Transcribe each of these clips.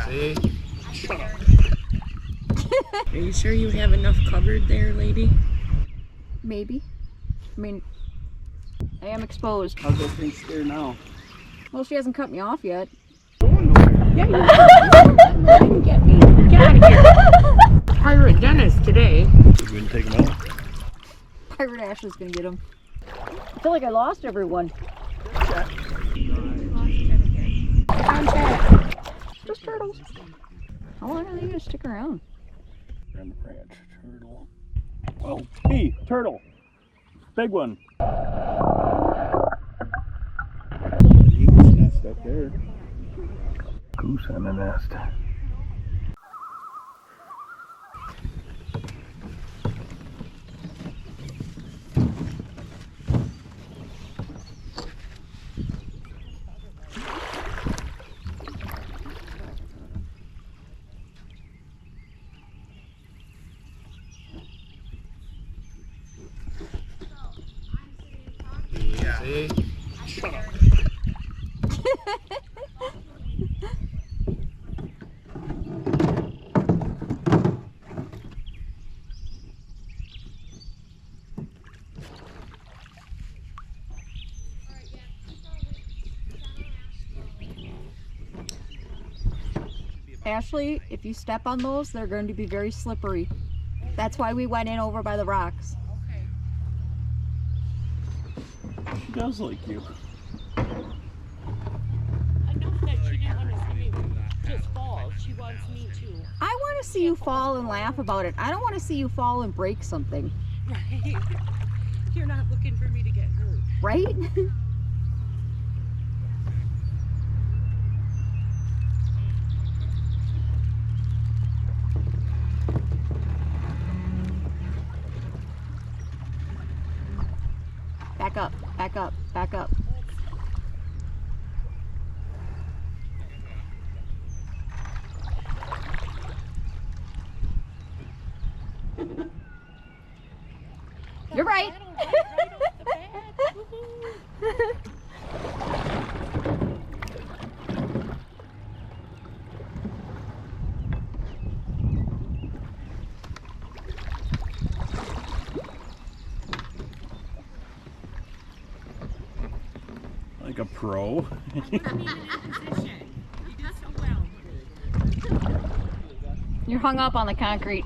See? Are you sure you have enough covered there, lady? Maybe. I mean, I am exposed. How's that thing steer now? Well, she hasn't cut me off yet. Yeah, you didn't get me. Get out of here. Pirate Dennis today. You gonna take him out? Pirate Ashley's gonna get him. I feel like I lost everyone. Chet. I'm Chet. Just turtles. How long are they gonna stick around? Grab the branch. Turtle. Oh, hey, turtle. Big one. Eagle's nest up there. Goose on the nest. Yeah. See? Shut up. Ashley, if you step on those, they're going to be very slippery. That's why we went in over by the rocks. She does like you. Enough that she didn't want to see me just fall. She wants me to. I want to see you fall and laugh about it. I don't want to see you fall and break something. Right. You're not looking for me to get hurt. Right? Back up, back up, back up. You're right. Right off the bat. Woohoo. Like a pro. Coming in position. You did so well. You're hung up on the concrete.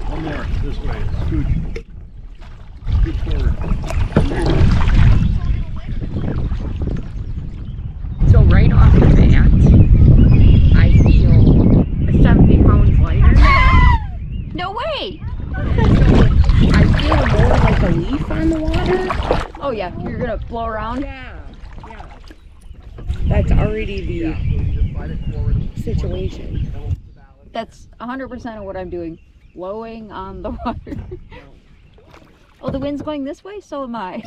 One more, this way. Scooch. Scoot forward. So right off the bat, I feel 70 pounds lighter. No way! I feel more like a leaf on the water. Oh yeah, you're gonna blow around? Yeah. That's already the situation. That's 100% of what I'm doing. Blowing on the water. Oh, the wind's going this way? So am I.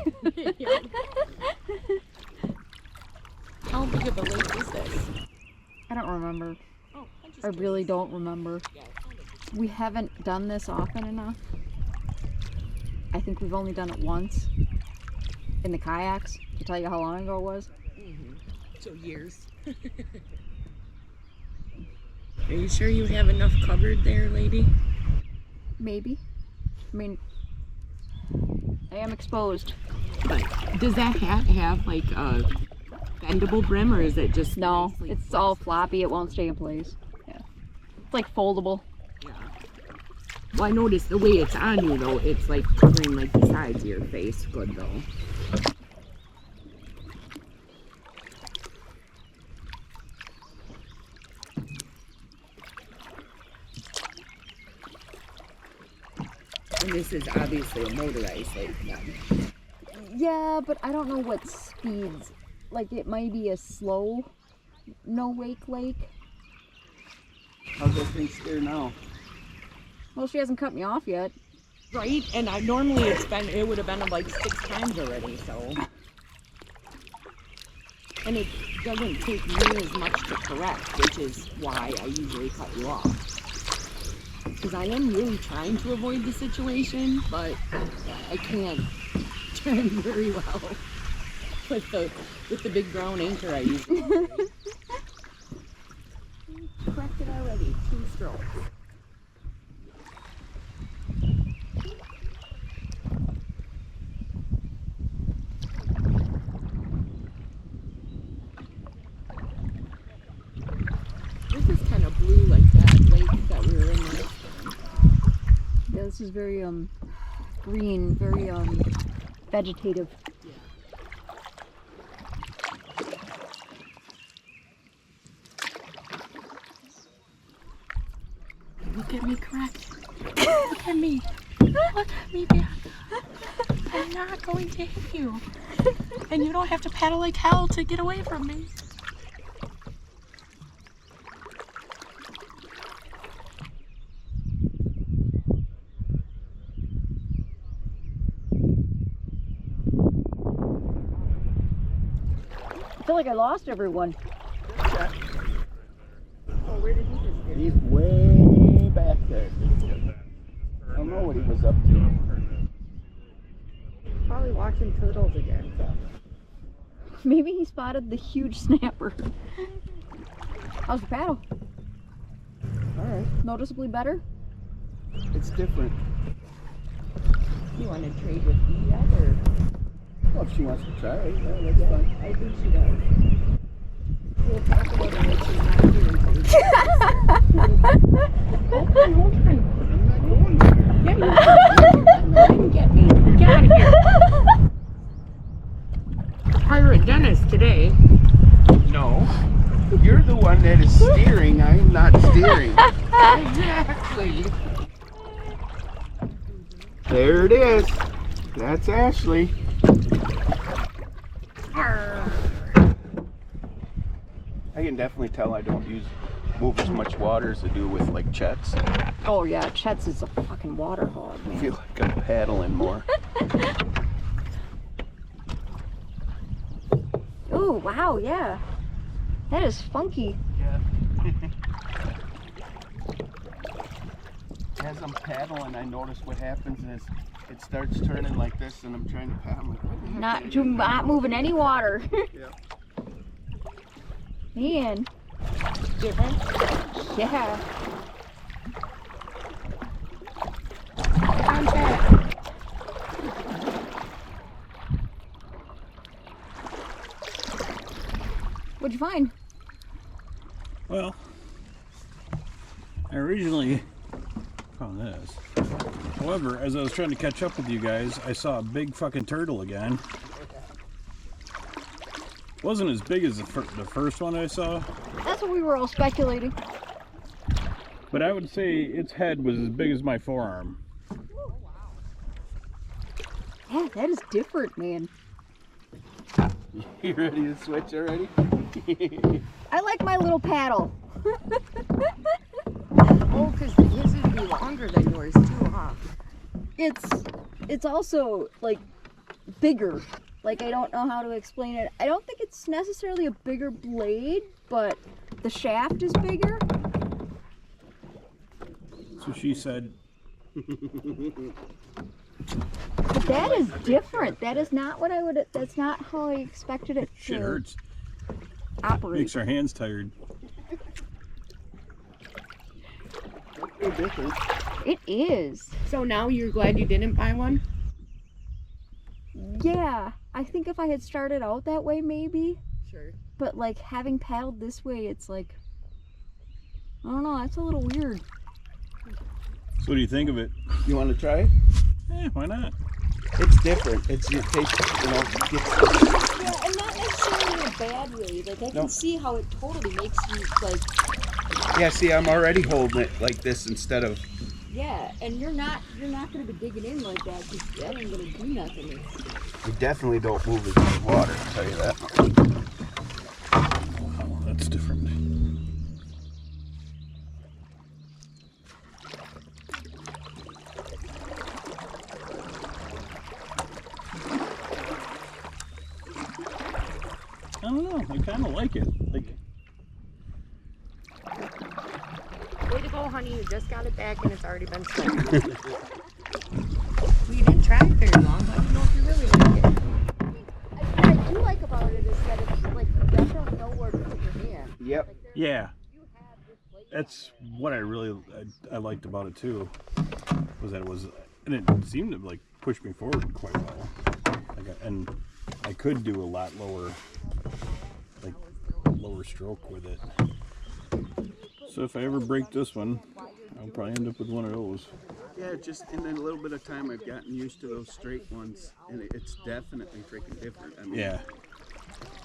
How big of a lake is this? I don't remember. Oh, I really don't remember. Yeah, We haven't done this often enough. I think we've only done it once in the kayaks, to tell you how long ago it was. so years. Are you sure you have enough covered there, lady? Maybe. I mean, I am exposed. But does that hat have like a bendable brim, or is it just No, nicely it's all floppy. It won't stay in place. Yeah. It's like foldable. Yeah. Well, I noticed the way it's on you though, it's like covering like the sides of your face. Good though. And this is obviously a motorized lake then. Yeah, but I don't know what speeds. Like, it might be a slow no-wake lake. How's that thing steer now? Well, she hasn't cut me off yet. Right? And I normally it would have been like 6 times already, so. And it doesn't take me as much to correct, which is why I usually cut you off. Because I am really trying to avoid the situation, but I can't turn very well. with the big brown anchor I use. Cracked it already. 2 strokes. This is kind of blue like that lake that we were in last time. Yeah, this is very green, very vegetative. Look at me, correct. Look at me. Look at me, Bianca. I'm not going to hit you. And you don't have to paddle like hell to get away from me. I feel like I lost everyone. Chet. Oh, where did he just get? He's way back there. I don't know what he was up to. Probably watching turtles again. Maybe he spotted the huge snapper. How's the paddle? Alright. Noticeably better? It's different. You want to trade with me yet, or? Well, if she wants to try it, yeah, that's fine. I think she does. We'll talk about it when she's not here. Hold on. I'm not going there. Yeah, you can get me. Get out of here. Pirate Dennis today. No. You're the one that is steering. I am not steering. Exactly. There it is. That's Ashley. I can definitely tell I don't move as much water as I do with like Chet's. Oh yeah, Chet's is a fucking water hog, I man. feel like I'm paddling more. Oh wow, yeah. That is funky. Yeah. As I'm paddling, I notice what happens is it starts turning like this, and I'm trying to paddle. Like, what the heck Not moving any water. Yeah. Man. Different? Yeah. I'm back. What'd you find? Well, I originally found this. However, as I was trying to catch up with you guys, I saw a big fucking turtle again. Wasn't as big as the first one I saw, That's what we were all speculating. but I would say its head was as big as my forearm. Yeah, that is different, man. You ready to switch already? I like my little paddle. Oh, because his would be longer than yours too, huh? It's also like bigger. Like, I don't know how to explain it. I don't think it's necessarily a bigger blade, but the shaft is bigger. So she said, But that is different. That is not what I would. That's not how I expected it shit to hurts. operate. Makes our hands tired. It's different. It is. So now you're glad you didn't buy one? Yeah, I think if I had started out that way, maybe. Sure. But like having paddled this way, it's like, I don't know. That's a little weird. So what do you think of it? You want to try it? Why not? It's different. It's your taste, gets Yeah, and not necessarily in a bad way. Like I can Nope. see how it totally makes you like, Yeah, see, I'm already holding it like this instead of. yeah. And you're not gonna be digging in like that because that ain't gonna do nothing. You definitely don't move as much water, I'll tell you that. Oh, that's different. I don't know. I kind of like it. Like, Way to go, honey. You just got it back and it's already been sold. We didn't try it very long. I don't know if you really like it. I do do like about it is that it's like you definitely know where to put your hand. Yep. Like, there's- Yeah. you have this plate That's what I liked about it too, was that and it seemed to like push me forward quite well. And I could do a lot lower stroke with it. So if I ever break this one, I'll probably end up with one of those. Yeah, just in a little bit of time, I've gotten used to those straight ones, and it's definitely freaking different. I mean, Yeah.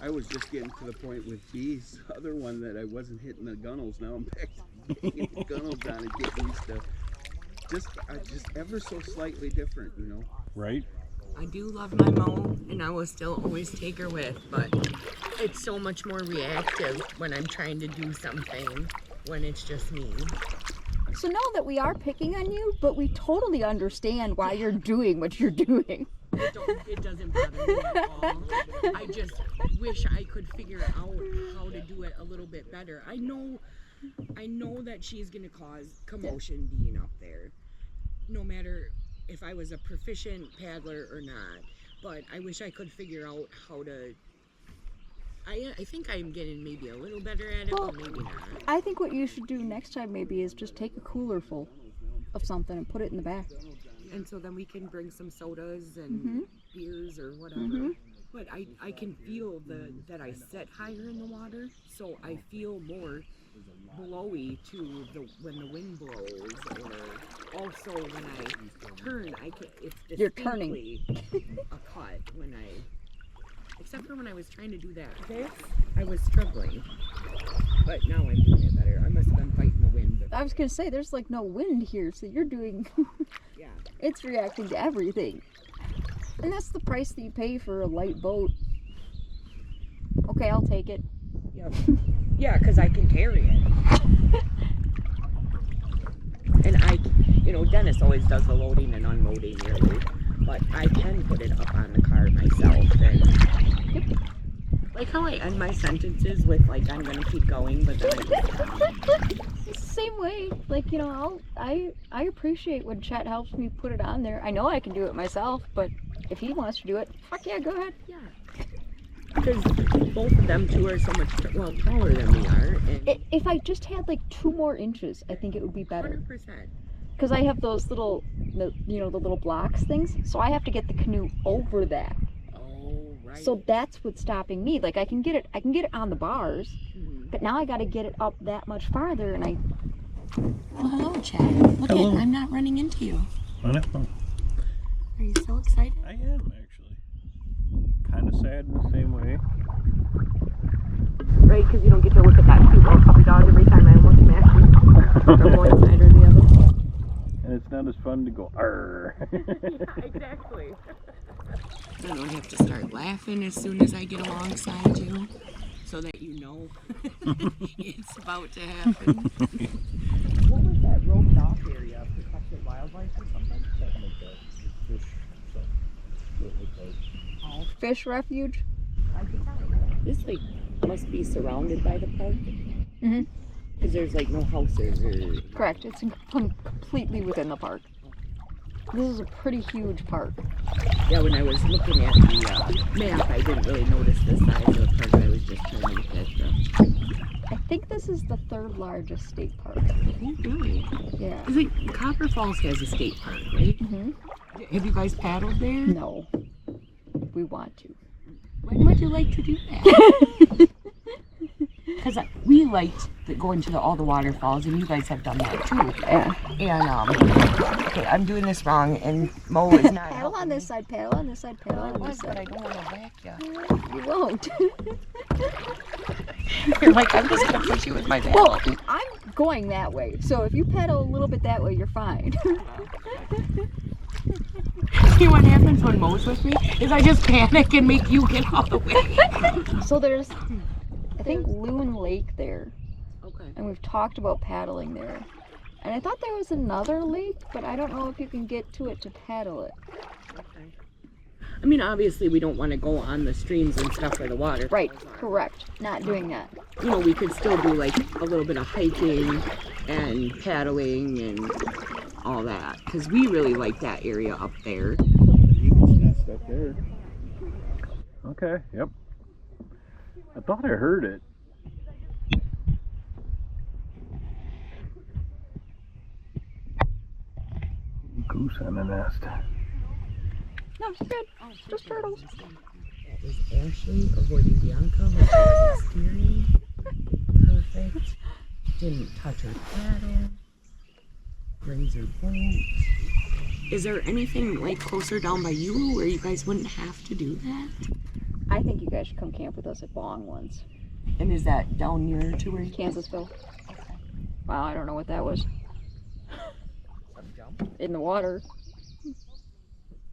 I was just getting to the point with these other one that I wasn't hitting the gunnels. Now I'm back to getting the gunnels on and getting used to just ever so slightly different, you know. Right? I do love my mow, and I will still always take her with, but it's so much more reactive when I'm trying to do something when it's just me. So know that we are picking on you, but we totally understand why you're doing what you're doing. It doesn't bother me at all. I just wish I could figure out how to do it a little bit better. I know that she's going to cause commotion being up there, no matter if I was a proficient paddler or not. But I wish I could figure out how to. I think I'm getting maybe a little better at it, but maybe not. I think what you should do next time maybe is just take a cooler full of something and put it in the back. And so then we can bring some sodas and beers or whatever. But I can feel that I set higher in the water, so I feel more blowy to when the wind blows, or also when I turn, it's You're turning. distinctly a cut when except for when I was trying to do that this, I was struggling. But now I'm doing it better. I must have been fighting the wind. I was gonna say there's like no wind here, so you're doing Yeah. it's reacting to everything. And that's the price that you pay for a light boat. Okay, I'll take it. Yep. Yeah, because I can carry it. And Dennis always does the loading and unloading nearly, but I can put it up on the car myself. And like how I end my sentences with like I'm gonna keep going, but then It's the same way. Like, I appreciate when Chet helps me put it on there. I know I can do it myself, but if he wants to do it, fuck yeah, go ahead. yeah. Because both of them two are so much taller than we are, and If I just had like 2 more inches, I think it would be better. 100%. Because I have those little, the little blocks things, so I have to get the canoe over that. Oh, right. So that's what's stopping me. Like I can get it on the bars, but now I got to get it up that much farther, and Well, hello, Chet. Look Hello. I'm not running into you. I know. Are you so excited? I am actually. Kind of sad in the same way. Right, because you don't get to look at that cute little puppy dog every time I almost smash you from one side or the other. And it's not as fun to go, arr. Yeah, exactly. I don't have to start laughing as soon as I get alongside you, so that you know it's about to happen. What was that roped off area? Protected wildlife or something? Something like that. Fish. fish refuge. This must be surrounded by the park. Mhm. Because there's no houses or. Correct. It's completely within the park. This is a pretty huge park. Yeah, when I was looking at the map, I didn't really notice the size of the park. I was just trying to look at the. I think this is the 3rd largest state park. Oh, really? Yeah. Is it Copper Falls has a state park, right? Mhm. Have you guys paddled there? No. We want to. When would you like to do that? Because we liked going to all the waterfalls, and you guys have done that too. Yeah. And okay, I'm doing this wrong, and Mo is not. Paddle on this side. Paddle on this side. Paddle on this But I side. don't want to whack you. You won't. You're like, I'm just going to push you with my Well, paddle. I'm going that way, so if you paddle a little bit that way, you're fine. See what happens when Mo's with me? Is I just panic and make you get all the way. So there's, I think, Loon Lake there, Okay. and we've talked about paddling there. And I thought there was another lake, but I don't know if you can get to it to paddle it. Okay. I mean, obviously, we don't want to go on the streams and stuff where the water. Right, correct. Not doing that. We could still do a little bit of hiking and paddling and all that, because we really like that area up there. You can nest up there. Okay, yep. I thought I heard it. Goose on the nest. No, it's good. Oh, Just turtles. That was Ashley avoiding Bianca when she wasn't steering. Perfect. Didn't touch her paddle. Brings her boat. Is there anything like closer down by you where you guys wouldn't have to do that? I think you guys should come camp with us at Bong once. And is that down near to where you Kansasville. Okay. Wow, I don't know what that was. Some jump. In the water.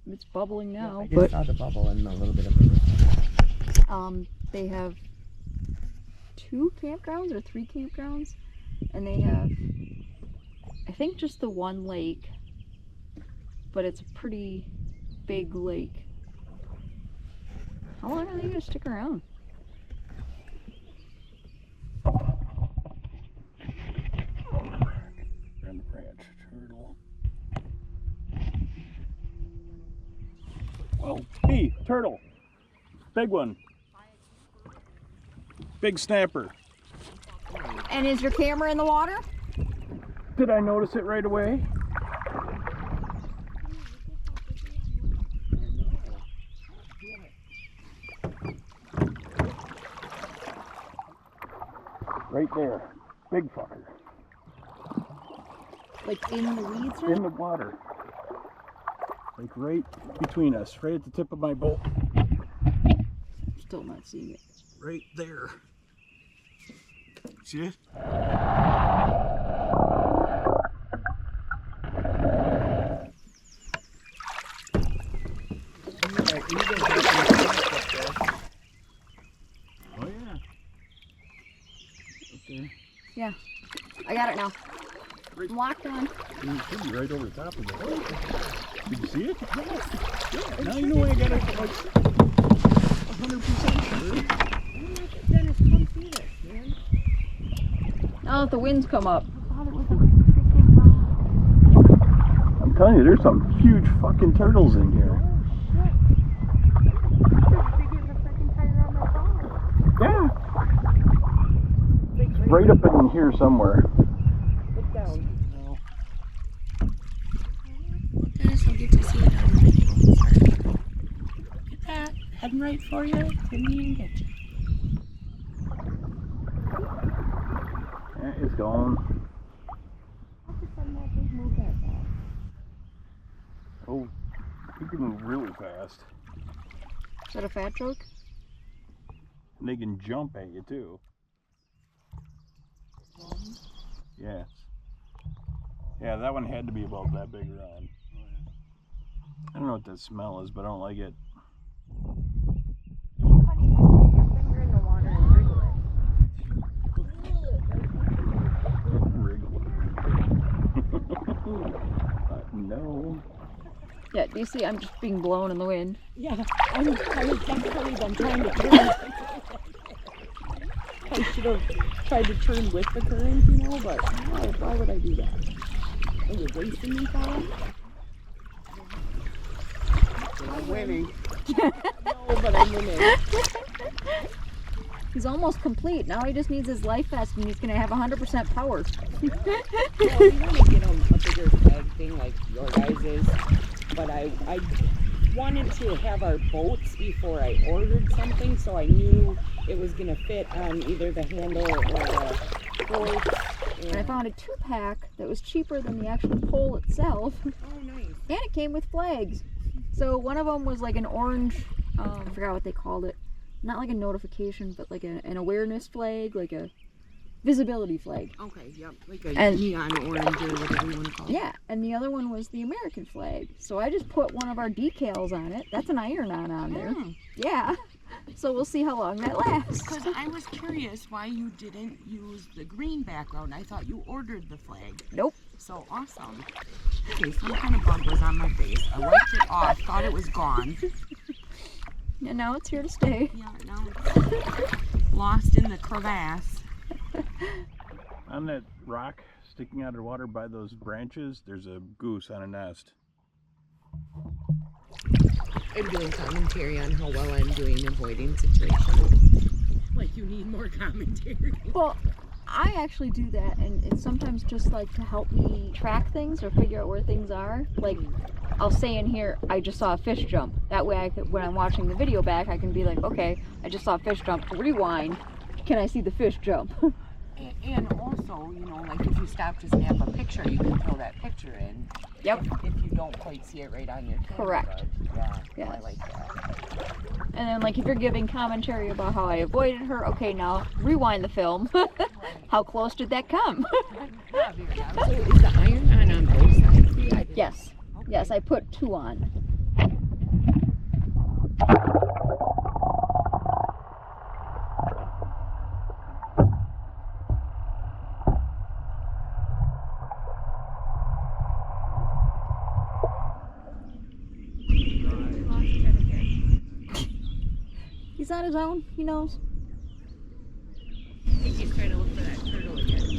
It's bubbling now. I just saw the bubble and a little bit of a They have 2 campgrounds or 3 campgrounds, and they have, I think, just the one lake, but it's a pretty big lake. How long are they gonna stick around? Grand branch turtle. Oh, hey, turtle. Big one. Big snapper. And is your camera in the water? Did I notice it right away? Right there. Big fucker. Like in the weeds? In the water. Like right between us. Right at the tip of my boat. Still not seeing it. Right there. See it? Oh yeah. Okay. Yeah, I got it now. I'm locked on. You should be right over the top of it. Did you see it? Yes. Yeah. Now you know I got it like 100% sure. Dennis, come see this, man. Now that the winds come up. I'm telling you, there's some huge fucking turtles in here. Yeah. It's right up in here somewhere. Look down. Dennis, I'll get to see it on the video. Look at that. Heading right for you. Couldn't even get you. Yeah, it's gone. Oh, he can move really fast. Is that a fat joke? And they can jump at you too. Yes. Yeah, that one had to be about that big around. I don't know what that smell is, but I don't like it. Wriggle. No. Yeah, do you see I'm just being blown in the wind? Yeah, I was definitely been trying to turn. I should have tried to turn with the current, you know, but why would I do that? Are you racing me, Paul? I'm winning. No, but I'm winning. He's almost complete. Now he just needs his life vest and he's going to have 100% power. Well, we want to get him a bigger flag thing like your guys' is, but I wanted to have our boats before I ordered something, so I knew it was going to fit on either the handle or the boat. And I found a 2-pack that was cheaper than the actual pole itself. Oh, nice. And it came with flags. So one of them was like an orange, I forgot what they called it. Not like a notification, but like an awareness flag, like a visibility flag. Okay, yep, like a And- neon orange or whatever you want to call it. Yeah, and the other one was the American flag. So I just put one of our decals on it. That's an iron-on on there. Mm. Yeah. So we'll see how long that lasts. Because I was curious why you didn't use the green background. I thought you ordered the flag. Nope. So awesome. Okay, some kind of bug was on my face. I wiped it off, thought it was gone. And now it's here to stay. Yeah, now it's lost in the crevasse. On that rock sticking out of the water by those branches, there's a goose on a nest. I'm doing commentary on how well I'm doing avoiding situations. Like you need more commentary. Well, I actually do that, and it's sometimes just like to help me track things or figure out where things are. Like, I'll say in here, I just saw a fish jump. That way, I could, when I'm watching the video back, I can be like, okay, I just saw a fish jump. Rewind. Can I see the fish jump? And also, you know, like if you stop to snap a picture, you can throw that picture in. Yep. If you don't quite see it right on your camera. Correct. Yeah. Yes. I like that. And then, like, if you're giving commentary about how I avoided her, okay, now rewind the film. How close did that come? So is the iron on both sides? Yes. Yes, I put 2 on. He's on his own, he knows. I think he's trying to look for that turtle again.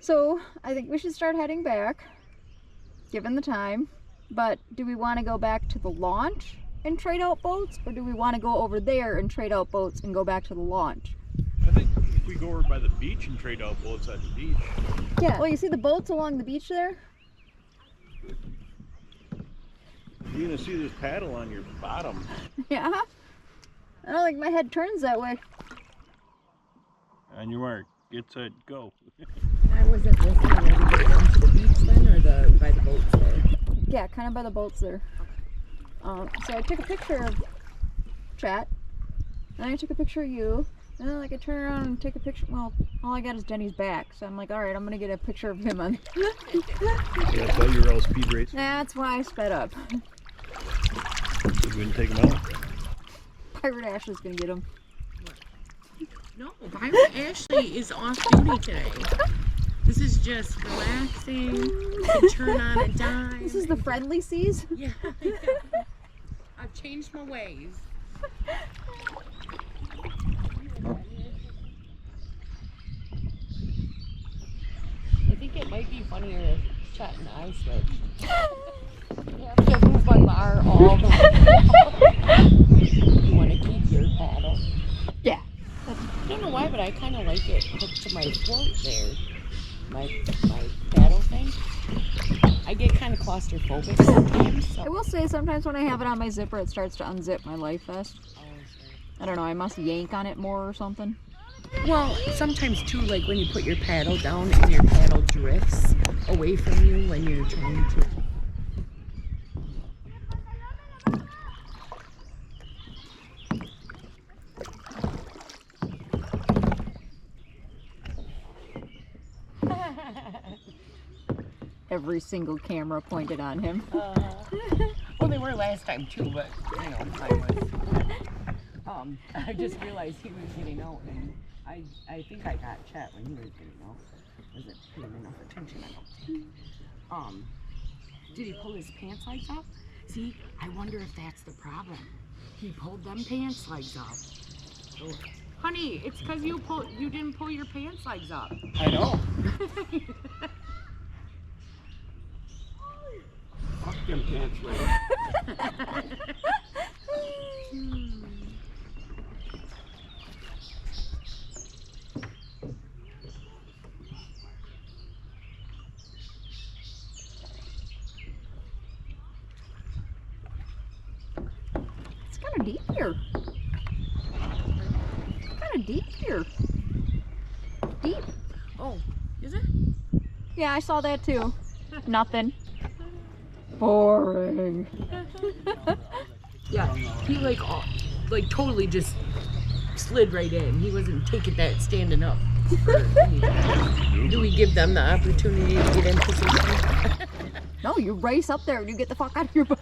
So, I think we should start heading back, given the time. But do we want to go back to the launch and trade out boats? Or do we want to go over there and trade out boats and go back to the launch? I think if we go over by the beach and trade out boats at the beach. Yeah, well, you see the boats along the beach there? You're gonna see this paddle on your bottom. Yeah. I don't think my head turns that way. On your mark, get set, go. I wasn't listening. Are we going to the beach then, or by the boats there? Yeah, kind of by the boats there. So I took a picture of Chet, and I took a picture of you, and then like I turn around and take a picture. Well, all I got is Denny's back, so I'm like, all right, I'm gonna get a picture of him on. Yeah, that's why you were all speed racing. That's why I sped up. You wouldn't take them out. Pirate Ashley's gonna get him. No, Pirate Ashley is off duty today. This is just relaxing, to turn on a dime. This is the friendly seas. Yeah. I've changed my ways. I think it might be funnier if Chet and I switched. You have to move my bar all the way. You want to keep your paddle? Yeah. I don't know why, but I kind of like it hooked to my throat there. My paddle thing. I get kind of claustrophobic sometimes. So. I will say sometimes when I have it on my zipper, it starts to unzip my life vest. Oh, sorry. I don't know, I must yank on it more or something. Well, sometimes too, like when you put your paddle down and your paddle drifts away from you when you're trying to. Every single camera pointed on him. Well, they were last time too, but you know, I just realized he was getting out, and I think I got Chet when he was getting out. Wasn't paying enough attention, I don't think. Did he pull his pants legs up? See, I wonder if that's the problem. He pulled them pants legs up. Oh. Honey, it's because you didn't pull your pants legs up. I know. Fuck them pants legs. It's kind of deep here. Kind of deep here. Deep. Oh, is it? Yeah, I saw that too. Nothing. Boring. Yeah, he like totally just slid right in. He wasn't taking that standing up. Or anything. Do we give them the opportunity to get in position? No, you race up there and you get the fuck out of your boat.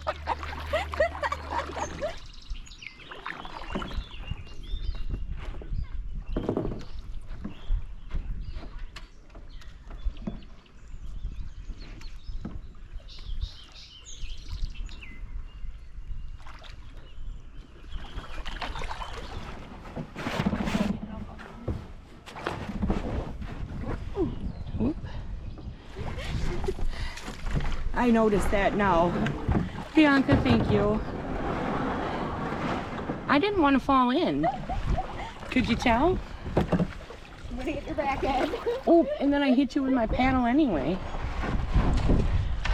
I noticed that now. Bianca, thank you. I didn't want to fall in. Could you tell? I'm gonna get your back end. Oh, and then I hit you with my paddle anyway.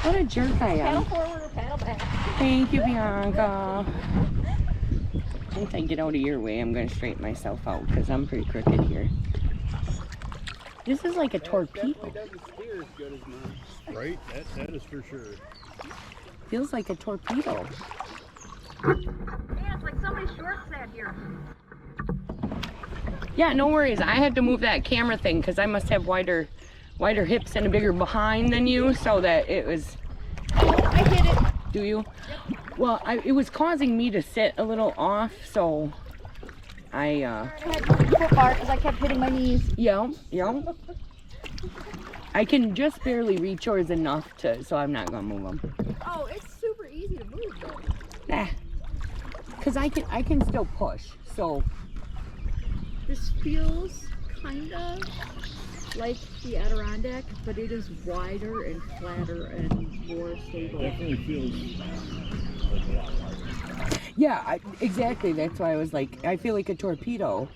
What a jerk I am. Paddle forward or paddle back. Thank you, Bianca. Once I get out of your way, I'm going to straighten myself out because I'm pretty crooked here. This is like a torpedo. Definitely doesn't steer as good as mine. Right? That is for sure. Feels like a torpedo. Yeah, it's like somebody's short set here. Yeah, no worries. I had to move that camera thing because I must have wider hips and a bigger behind than you, so that it was... I hit it. Do you? Yep. Well, it was causing me to sit a little off, so I had to move the foot bar because I kept hitting my knees. Yeah. I can just barely reach yours enough so I'm not gonna move them. Oh, it's super easy to move though. Nah, cause I can still push. So this feels kind of like the Adirondack, but it is wider and flatter and more stable. Definitely feels like a lot larger. yeah, exactly. That's why I was like, I feel like a torpedo.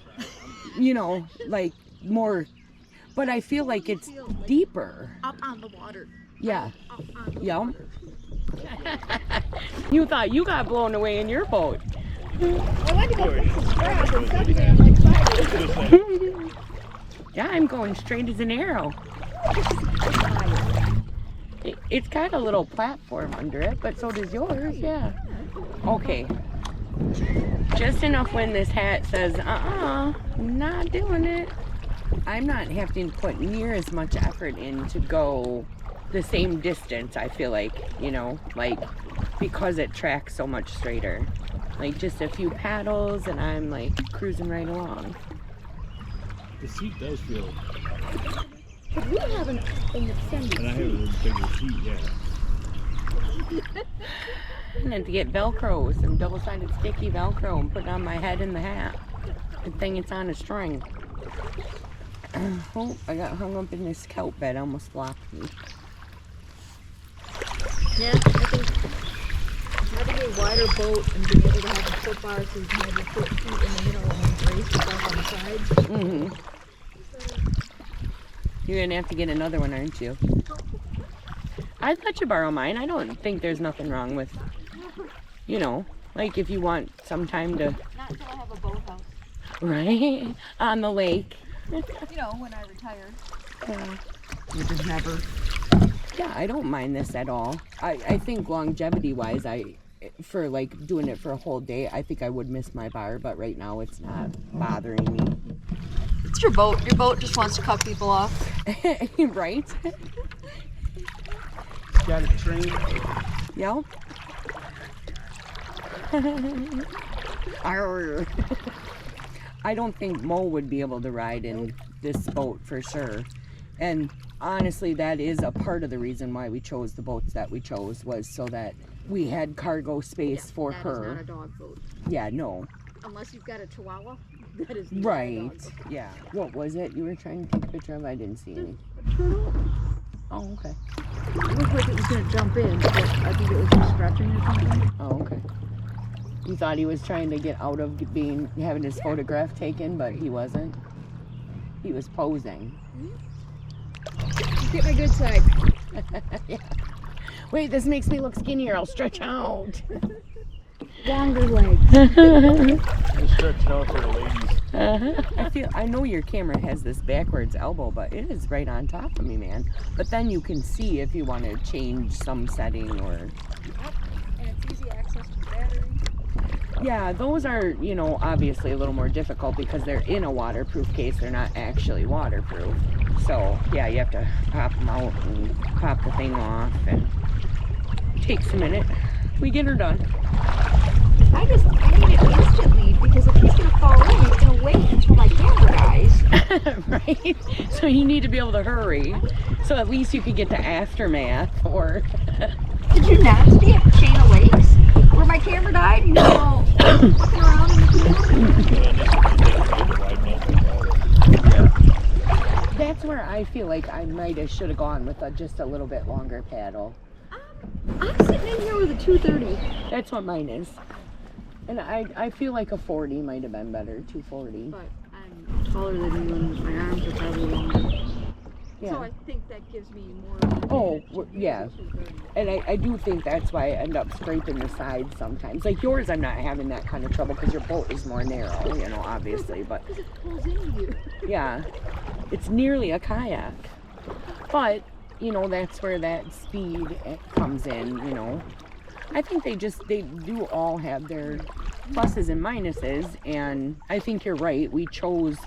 You know, like more. But I feel like it's deeper. Up on the water. Yeah. Up on the Yeah. water. You thought you got blown away in your boat. I went to go fix the strap and suddenly I'm like sideways. Yeah, I'm going straight as an arrow. It's got a little platform under it, but so does yours, yeah. Okay. Just enough when this hat says, not doing it. I'm not having to put near as much effort in to go the same distance, I feel like, you know, like, because it tracks so much straighter. Like, just a few paddles and I'm like cruising right along. The seat does feel, But we have an extended and I have a bigger seat, yeah. And then to get Velcro, some double-sided sticky Velcro, and put it on my head in the hat. Good thing it's on a string. Oh, I got hung up in this kelp bed, almost blocked me. Yeah, I think having a wider boat and being able to have a foot bar so you can have your feet in the middle and brace yourself on the sides. Mm-hmm. You're gonna have to get another one, aren't you? I'd let you borrow mine. I don't think there's nothing wrong with, you know, like if you want some time to... Not until I have a boathouse. Right? On the lake. You know, when I retire. Yeah. Which is never. Yeah, I don't mind this at all. I think longevity-wise, for like doing it for a whole day, I think I would miss my bar, but right now it's not bothering me. It's your boat. Your boat just wants to cut people off. Right? Got a train. Yep. Arr. I don't think Mo would be able to ride in this boat for sure. And honestly, that is a part of the reason why we chose the boats that we chose, was so that we had cargo space for her. That is not a dog boat. Yeah, no. Unless you've got a Chihuahua, that is not a Right. dog boat. Yeah. What was it you were trying to take a picture of? I didn't see any. Oh, okay. It looked like it was going to jump in, but I think it was just scratching or something. Oh, okay. You thought he was trying to get out of having his photograph taken, but he wasn't. He was posing. Get my good side. Yeah. Wait, this makes me look skinnier. I'll stretch out. Longer legs. I stretched out for the ladies. I know your camera has this backwards elbow, but it is right on top of me, man. But then you can see if you want to change some setting or. And it's easy access to the battery. Yeah, those are, you know, obviously a little more difficult because they're in a waterproof case. They're not actually waterproof. So, yeah, you have to pop them out and pop the thing off, and it takes a minute. We get her done. I need it instantly because if he's gonna fall in, he's gonna wait until my camera dies. Right? So you need to be able to hurry. So at least you could get the aftermath or... Did you not see at Chain of Lakes where my camera died? You know, looking around in the Yeah. That's where I feel like I should have gone with just a little bit longer paddle. I'm sitting in here with a 230. That's what mine is. And I feel like a 40 might have been better, 240. But I'm taller than you and my arms are probably longer. Yeah. So I think that gives me more. Yeah. And I do think that's why I end up scraping the sides sometimes. Like yours, I'm not having that kind of trouble because your boat is more narrow, you know, obviously. But Because it pulls into you. yeah, it's nearly a kayak. But, you know, that's where that speed comes in, you know. I think they do all have their pluses and minuses, and I think you're right. We chose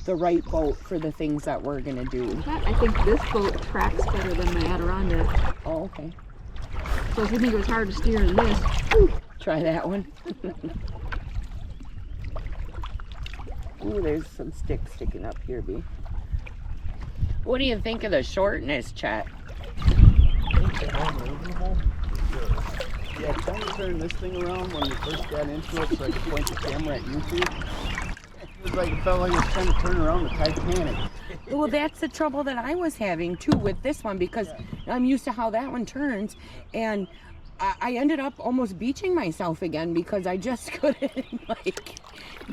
the right boat for the things that we're gonna do. I think this boat tracks better than my Adirondack. Oh, okay. So if you think it was hard to steer in this, whew, Try that one. Ooh, there's some sticks sticking up here, B. What do you think of the shortness, Chet? Yeah, tell me to turn this thing around when we first got into it so I could point the camera at you two. It felt like it was trying to turn around the Titanic. Well, that's the trouble that I was having too with this one because I'm used to how that one turns, and I ended up almost beaching myself again because I just couldn't like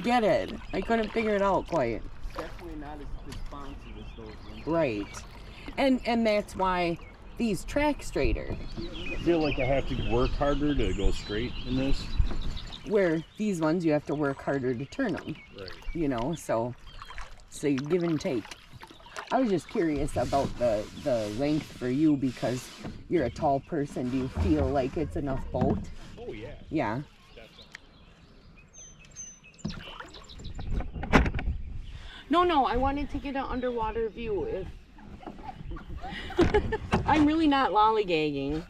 get it. I couldn't figure it out quite. Definitely not as responsive as those ones. Right, and that's why these track straighter. I feel like I have to work harder to go straight in this. Where these ones you have to work harder to turn them. Right. You know, so you give and take. I was just curious about the length for you because you're a tall person. Do you feel like it's enough boat? Oh yeah. Yeah. Definitely. No, I wanted to get an underwater view. If I'm really not lollygagging.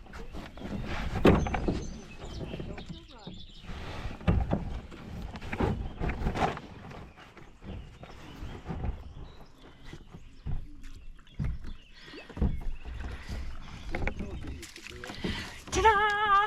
Ta-da!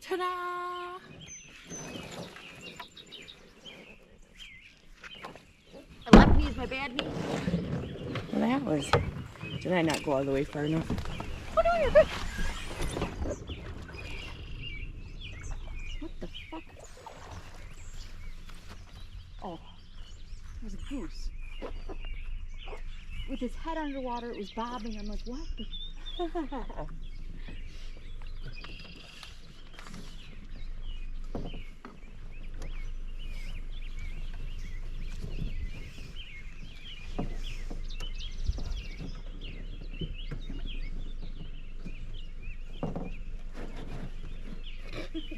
Ta-da! my left knee is my bad knee. Well, that was... Did I not go all the way far enough? Oh no, you're good. What the fuck? Oh, it was a goose. With his head underwater, it was bobbing. I'm like, what the?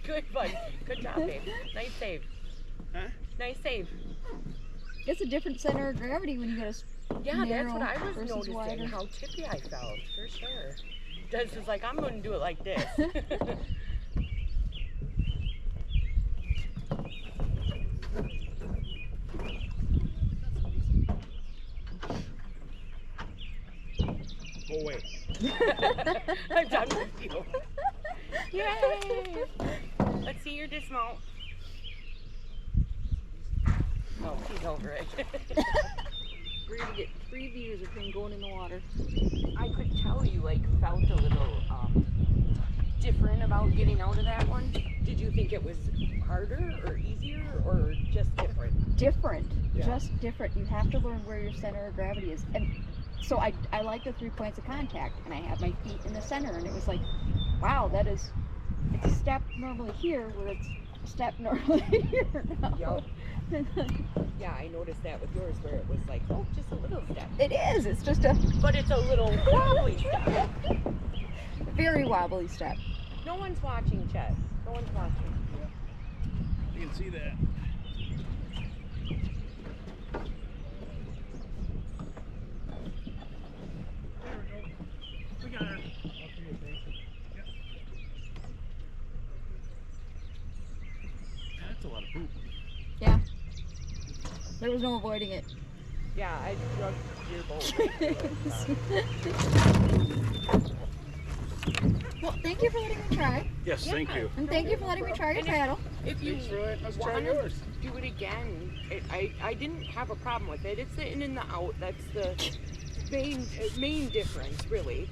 Good one. Good job, babe. Nice save. Huh? Nice save. It's a different center of gravity when you get a Yeah, that's narrow what I was versus noticing, wider. how tippy I felt, for sure. Des was like, I'm going to do it like this. Go away. I'm done with you. Yay! Let's see your dismount. Oh, he's over it. We're gonna get 3 views of him going in the water. I could tell you about getting out of that one? Did you think it was harder or easier or just different? Different, Yeah. just different. You have to learn where your center of gravity is. And so I like the 3 points of contact, and I had my feet in the center, and it was like, wow, it's a step normally here where it's a step normally here now. Yup. Yeah, I noticed that with yours where it was like, oh, just a little step. It is, it's just a But it's a little wobbly step. very wobbly step. No one's watching, Chet. No one's watching. You can see that. We got her. That's a lot of poop. Yeah. There was no avoiding it. Yeah, I drugged your boat. Well, thank you for letting me try. Yes, thank you. And thank you for letting me try your And if- paddle. If you Let's try want yours. to do it again, I didn't have a problem with it. It's the in and the out. That's the main difference, really.